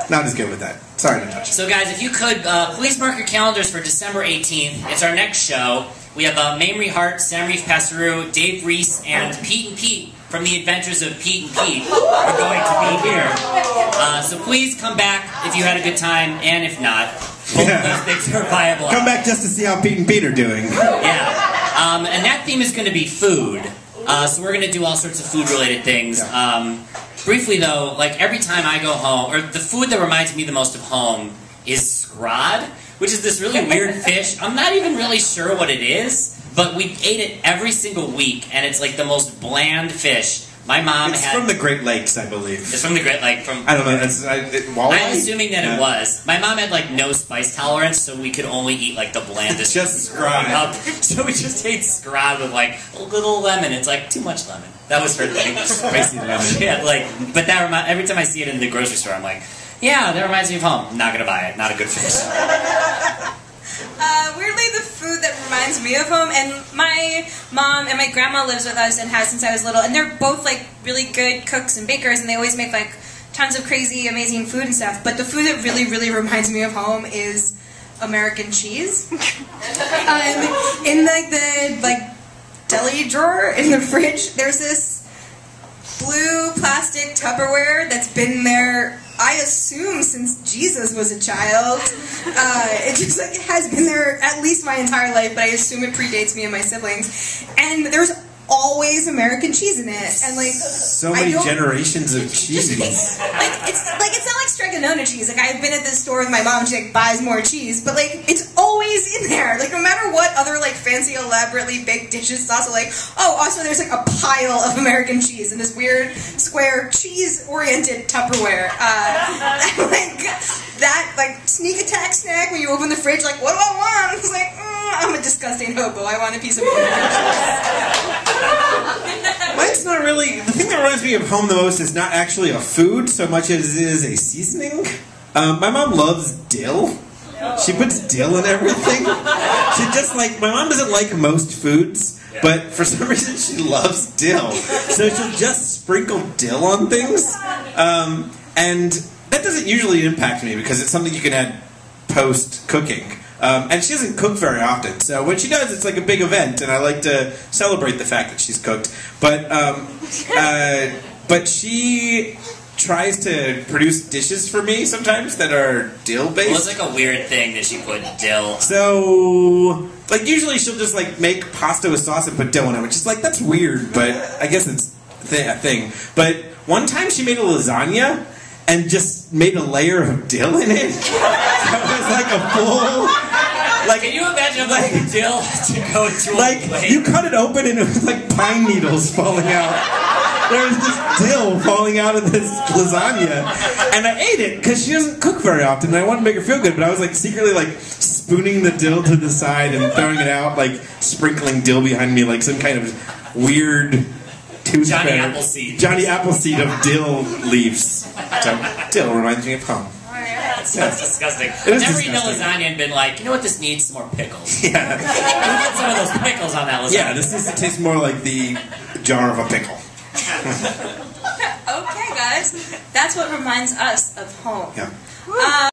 Not as good with that. Sorry to touch it. So guys, if you could, please mark your calendars for December 18th. It's our next show. We have Mamrie Hart, Samreef Passeru, Dave Reese, and Pete and Pete from the Adventures of Pete and Pete are going to be here. So please come back if you had a good time, and if not, both of those things are viable. Come back just to see how Pete and Pete are doing. Yeah. And that theme is going to be food. So we're going to do all sorts of food-related things. Briefly, though, like every time I go home, or the food that reminds me the most of home is scrod, which is this really weird fish. I'm not even really sure what it is, but we ate it every single week, and it's like the most bland fish. My mom It's from the Great Lakes, I believe. It's from the Great Lake. I don't know. I'm assuming that it was. My mom had like no spice tolerance, so we could only eat like the blandest. Just scrod. So we just ate scrod with like a little lemon. It's like too much lemon. That was her thing. Spicy lemon. Yeah, but that every time I see it in the grocery store, I'm like, yeah, that reminds me of home. I'm not gonna buy it. Not a good fish. Weirdly, the food that reminds me of home, and my mom and my grandma lives with us and has since I was little, and they're both like really good cooks and bakers, and they always make like tons of crazy, amazing food and stuff. But the food that really, really reminds me of home is American cheese. In like the deli drawer in the fridge, there's this blue plastic Tupperware that's been there, I assume, since Jesus was a child. It just like it has been there at least my entire life, but I assume it predates me and my siblings. And there's always American cheese in it, and like so many generations of cheese. It's not like Stregonona cheese. Like I've been at this store with my mom, and she like buys more cheese, but like it's always in there. Like no matter what other like fancy, elaborately baked dishes, it's also like also there's like a pile of American cheese in this weird square cheese-oriented Tupperware. That sneak attack snack when you open the fridge, like what do I want? It's like I'm a disgusting hobo. I want a piece of American cheese. Mine's not really... The thing that reminds me of home the most is not actually a food so much as it is a seasoning. My mom loves dill. She puts dill in everything. She just my mom doesn't like most foods, but for some reason she loves dill. So she'll just sprinkle dill on things. And that doesn't usually impact me because it's something you can add post-cooking. And she doesn't cook very often, so when she does, it's like a big event, and I like to celebrate the fact that she's cooked. But she tries to produce dishes for me sometimes that are dill-based. Well, it's like a weird thing that she put dill. So, usually she'll just make pasta with sauce and put dill in it, which is that's weird, but I guess it's a thing. But one time she made a lasagna and just made a layer of dill in it. So it was like a full... can you imagine dill to go into a plate? You cut it open and it was like pine needles falling out. There was just dill falling out of this lasagna. And I ate it because she doesn't cook very often and I wanted to make her feel good, but I was secretly spooning the dill to the side and throwing it out, sprinkling dill behind me like some kind of weird... Johnny Appleseed. Johnny Appleseed of dill leaves. So, dill reminds me of home. That sounds disgusting. It is never disgusting. eaten a lasagna and been like, you know what, this needs some more pickles. Yeah. Get some of those pickles on that lasagna. Yeah, this needs to taste more like the jar of a pickle. Okay, guys. That's what reminds us of home. Yeah.